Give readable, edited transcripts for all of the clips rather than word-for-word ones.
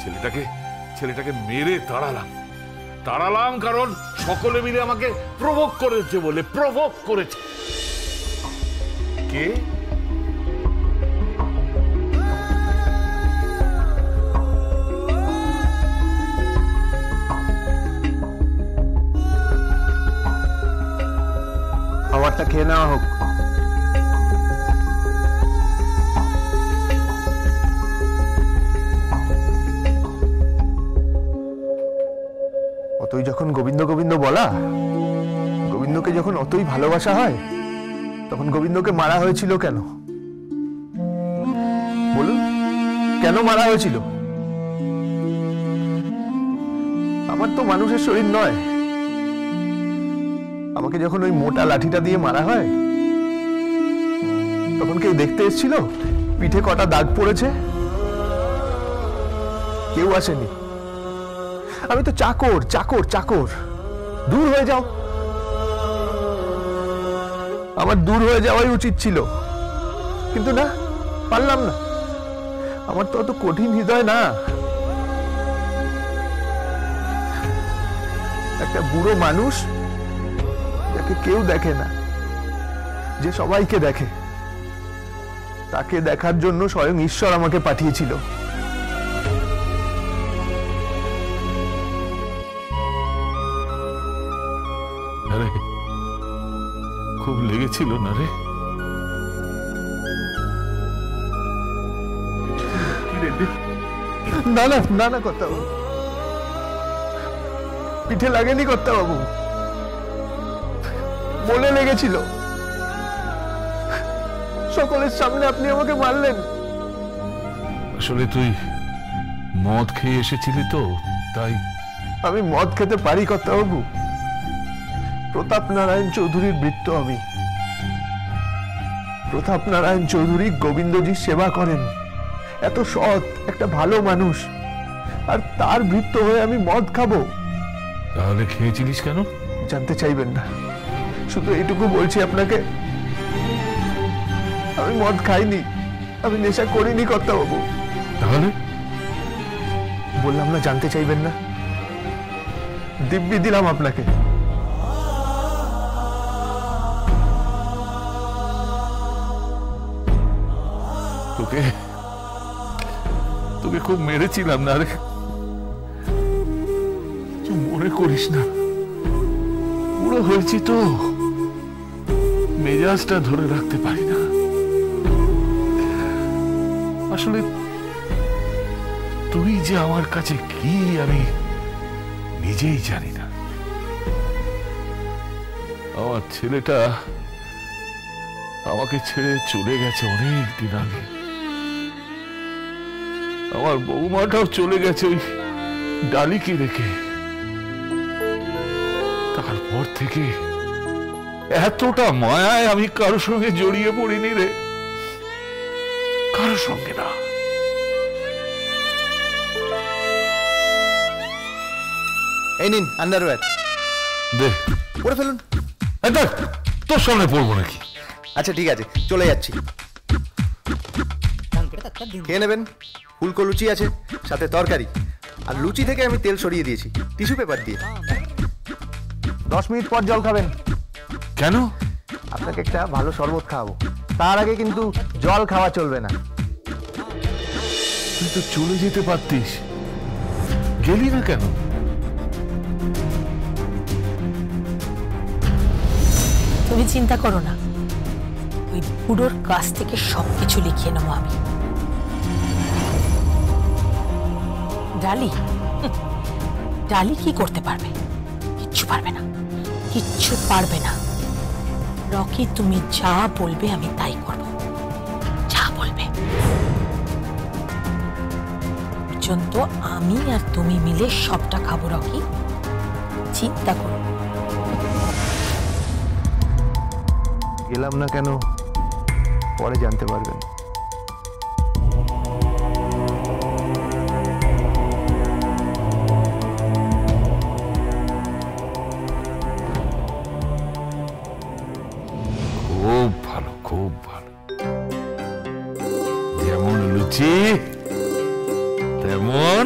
ছেলেটাকে ছেলেটাকে মেরে তাড়ালাম কারণ সকলে মিলে আমাকে প্রভোক করেছে বলে। প্রভোক করেছে কে? খাবারটা খেয়ে নেওয়া হোক। অতই যখন গোবিন্দ গোবিন্দ বলা, গোবিন্দকে যখন অতই ভালোবাসা হয়, তখন গোবিন্দকে মারা হয়েছিল কেন বলুন? কেন মারা হয়েছিল? আমার তো মানুষের শরীর নয়। আমাকে যখন ওই মোটা লাঠিটা দিয়ে মারা হয়, তখন কেউ দেখতে এসেছিল পিঠে কটা দাগ পড়েছে? কেউ আসেনি। আমি তো চাকর চাকর চাকর। দূর হয়ে যাও। আমার দূর হয়ে যাওয়াই উচিত ছিল, কিন্তু না, পারলাম না। আমার তো অত কঠিন হৃদয় না। একটা বুড়ো মানুষ যাকে কেউ দেখে না, যে সবাইকে দেখে, তাকে দেখার জন্য স্বয়ং ঈশ্বর আমাকে পাঠিয়েছিল। খুব লেগেছিল না রে? না না না না কর্তাবাবু, পিঠে লাগেনি কর্তাবাবু, বলে লেগেছিল। সকলের সামনে আপনি আমাকে মারলেন। আসলে তুই মদ খেয়ে এসেছিলি তো, তাই। আমি মদ খেতে পারি কর্তাবাবু। প্রতাপ নারায়ণ চৌধুরীর বৃত্ত আমি। প্রতাপ নারায়ণ চৌধুরী গোবিন্দজির সেবা করেন, এত সৎ একটা ভালো মানুষ, আর তার বৃত্ত হয়ে আমি মদ খাবো? তাহলে খেয়েছিলিস কেন? জানতে চাইবেন না, শুধু এইটুকু বলছি আপনাকে, আমি মদ খাইনি, আমি নেশা করিনি কর্তাবাবু। তাহলে? বললাম না, জানতে চাইবেন না। দিব্যি দিলাম আপনাকে। তোকে তোকে খুব মেরেছিলাম না রে, তুই মনে করিস না। বুড়ো হয়েছি তো, মেজাজটা ধরে রাখতে পারি না। আসলে তুই যে আমার কাছে কি আমি নিজেই জানি না। আমার ছেলেটা আমাকে ছেড়ে চলে গেছে অনেক দিন আগে। আমার বৌমাটাও চলে গেছে ওই ডালিকে রেখে। তারপর থেকে এতটা মায়ায় আমি কারোর সঙ্গে জড়িয়ে পড়িনি রে, কারোর সঙ্গে না। এই নিন আন্ডারওয়্যার, দে পরে ফেলুন। তোর সামনে পড়বো নাকি? আচ্ছা ঠিক আছে, চলে যাচ্ছি। খেয়ে নেবেন। ফুলকো লুচি আছে, সাথে তরকারি, আর লুচি থেকে আমি তেল সরিয়ে দিয়েছি টিস্যু পেপার দিয়ে। 10 মিনিট পর জল খাবেন। কেন? আপনাকে একটা ভালো শরবত খাওয়াবো, তার আগে কিন্তু জল খাওয়া চলবে না। তুই তো চলে যেতে পারতিস, গেলি না কেন? তুমি চিন্তা করো না, ওই বুড়োর কাছ থেকে সবকিছু লিখিয়ে নেবো আমি। ডালি ডালি কি করতে পারবে? কিচ্ছু পারবে না, কিচ্ছু পারবে না। রকি, তুমি যা বলবে আমি তাই করব, যা বলবে। পর্যন্ত আমি আর তুমি মিলে সবটা খাবো রকি, চিন্তা করো। গেলাম না কেন পরে জানতে পারবেন। খুব ভালো, খুব ভালো। যেমন লুচি তেমন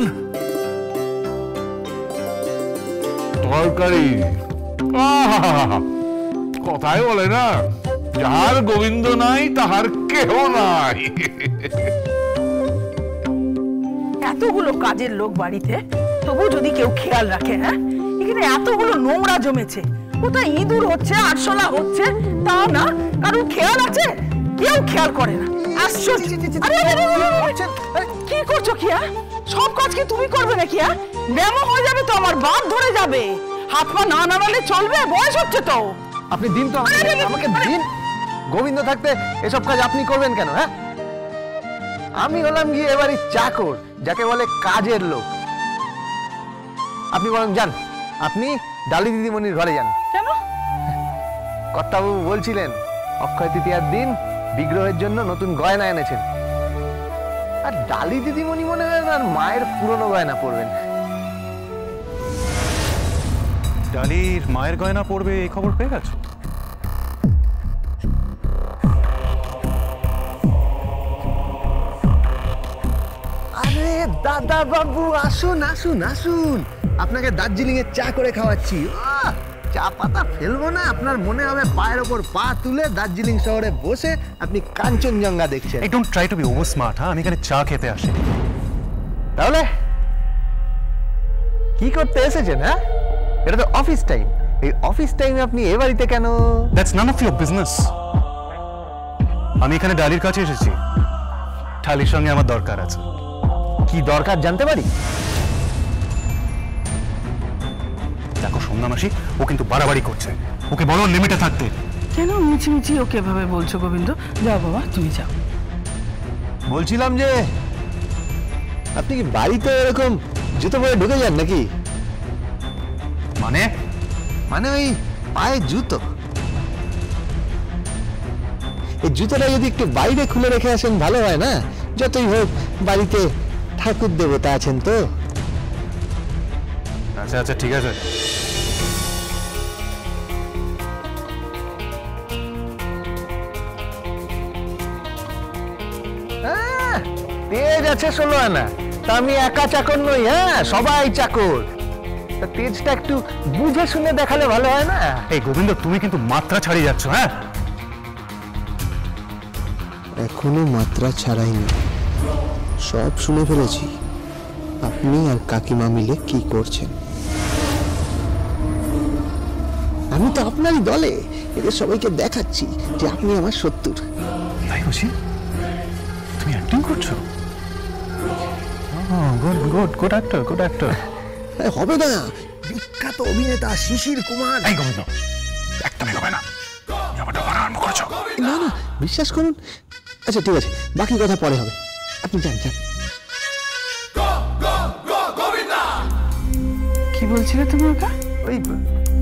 দরকারি। কথাই বলে না, যাহার গোবিন্দ নাই তাহার কেহ নাই। এতগুলো কাজের লোক বাড়িতে, তবু যদি কেউ খেয়াল রাখে, হ্যাঁ এখানে এতগুলো নোংরা জমেছে, কোথায় ইঁদুর হচ্ছে, আরশোলা হচ্ছে, তাও না কারণ খেয়াল আছে? কেউ খেয়াল করে না। আশ্চর্য! কি করছো কি? সব কাজ কি তুমি করবে নাকি? ব্যায়াম হয়ে যাবে তো, আমার বাদ ধরে যাবে, হাত পা না নাড়ালে চলবে? বয়স হচ্ছে তো। আপনি দিন তো আমাকে দিন। গোবিন্দ থাকতে এসব কাজ আপনি করবেন কেন? হ্যাঁ, আমি হলাম গিয়ে এবারই চাকর, যাকে বলে কাজের লোক। আপনি বরং যান, আপনি ডালি দিদিমণির ঘরে যান। কেন? কর্তাবাবু বলছিলেন অক্ষয় তৃতীয়ার দিন বিগ্রহের জন্য নতুন গয়না এনেছেন, আর ডালি দিদিমণি মনে হয় আর মায়ের পুরনো গয়না পরবেন। ডালির মায়ের গয়না পড়বে এই খবর পেয়ে গেছো? আরে দাদা বাবু, আসুন আসুন আসুন, আপনাকে দার্জিলিং এ চা করে খাওয়াচ্ছি। চা পাতা ফেলবো না, আপনার মনে হবে পায়ের ওপর পা তুলে দার্জিলিং শহরে বসে আপনি কাঞ্চনজঙ্ঘা দেখছেন। এই don't try to be over smart. হ্যাঁ, আমি এখানে চা খেতে আসি। তাহলে কি করতে এসেছেন? হ্যাঁ, এটা তো অফিস টাইম। এই অফিস টাইমে আপনি এ বাড়িতে কেন? That's none of your business. আমি এখানে ডালির কাছে এসেছি, ডালির সঙ্গে আমার দরকার আছে। কি দরকার জানতে পারি? দেখো সন্ধ্যা মাসি, ও কিন্তু বাড়াবাড়ি করছে, ওকে বলো লিমিটে থাকতে। কেন মিছিমিছি ওকে এভাবে বলছো গোবিন্দ? যাও বাবা, তুমি যাও। বলছিলাম যে আপনি কি বাড়িতে এরকম জুতো পরে ঢুকে যান নাকি? মানে মানে ওই পায়ে জুতো, এই জুতোটা যদি একটু বাইরে খুলে রেখে আসেন ভালো হয় না? যতই হোক বাড়িতে ঠাকুর দেবতা আছেন তো। আচ্ছা আচ্ছা ঠিক আছে। তেজ আছে 16 আনা, তা আমি একা চাকর নই। হ্যাঁ, সবাই চাকর। তা তেজটা একটু বুঝে শুনে দেখালে ভালো হয় না? এই গোবিন্দ, তুমি কিন্তু মাত্রা ছাড়িয়ে যাচ্ছ। হ্যাঁ, এখনো মাত্রা ছাড়াইনি, সব শুনে ফেলেছি। আপনি আর কাকিমা মিলে কি করছেন? আমি তো আপনারই দলে, এদের সবাইকে দেখাচ্ছি যে আপনি আমার শত্রুর। তাই বুঝি? তুমি অ্যাক্টিং করছো? Good good good actor, good actor. হবে না, বিখ্যাত অভিনেতা শিশির কুমার। এই গোবিন্দ, একদমই হবে না। ব্যাপারটা বাড়া আরম্ভ করেছো। না না, বিশ্বাস করুন। আচ্ছা ঠিক আছে, বাকি কথা পরে হবে, আপনি যান যান। কি বলছিলে তুমি ওকে? ওই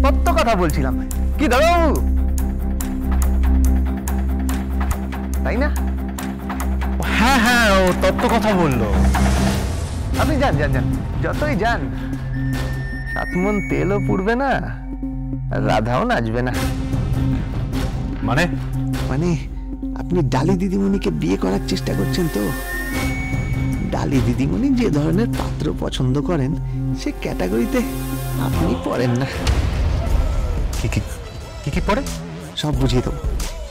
তত্ত্ব কথা বলছিলাম। কি দাঁড়াও, তাই না? হ্যাঁ হ্যাঁ, ও তত্ত্ব কথা বললো। আপনি যান যান যান, যতই যান। 7 মণ তেলও পুড়বে না, আর রাধাও নাচবে না। মানে মানে আপনি ডালি দিদিমণিকে বিয়ে করার চেষ্টা করছেন তো? ডালি দিদিমণি যে ধরনের পাত্র পছন্দ করেন সে ক্যাটাগরিতে আপনি পড়েন না। কি কি কি কি পড়ে? সব বুঝিয়ে দেবো।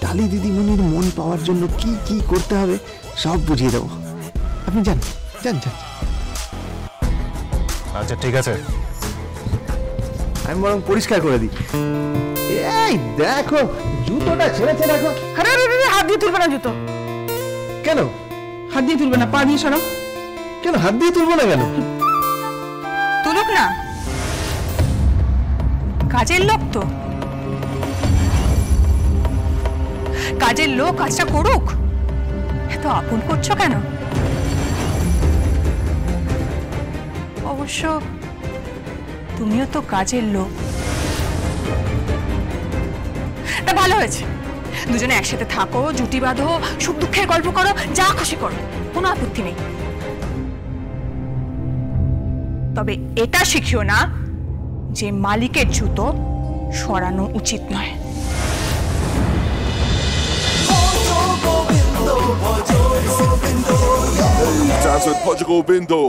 ডালি দিদিমণির মন পাওয়ার জন্য কি কি করতে হবে সব বুঝিয়ে দেবো। আপনি যান যান যান। আচ্ছা ঠিক আছে, আমি বরং পরিষ্কার করে দিই। এই দেখো, জুতোটা ছেড়েছে দেখো। আরে আরে আরে, হাত দিয়ে তুলবে না জুতো। কেন হাত দিয়ে তুলবে না, পা দিয়ে সরাও। কেন হাত দিয়ে তুলবো না? কেন তুলুক না, কাজের লোক তো, কাজের লোক কাজটা করুক। এত আপন করছো কেন? অবশ্য তুমিও তো কাজের লোক। তা ভালো হয়েছে, দুজনে একসাথে থাকো, জুটি বাঁধো, সুখ দুঃখের গল্প করো, যা খুশি করো, কোনো আপত্তি নেই। তবে এটা শিখিও না যে মালিকের জুতো সরানো উচিত নয়। Dance with Portugal Bindo.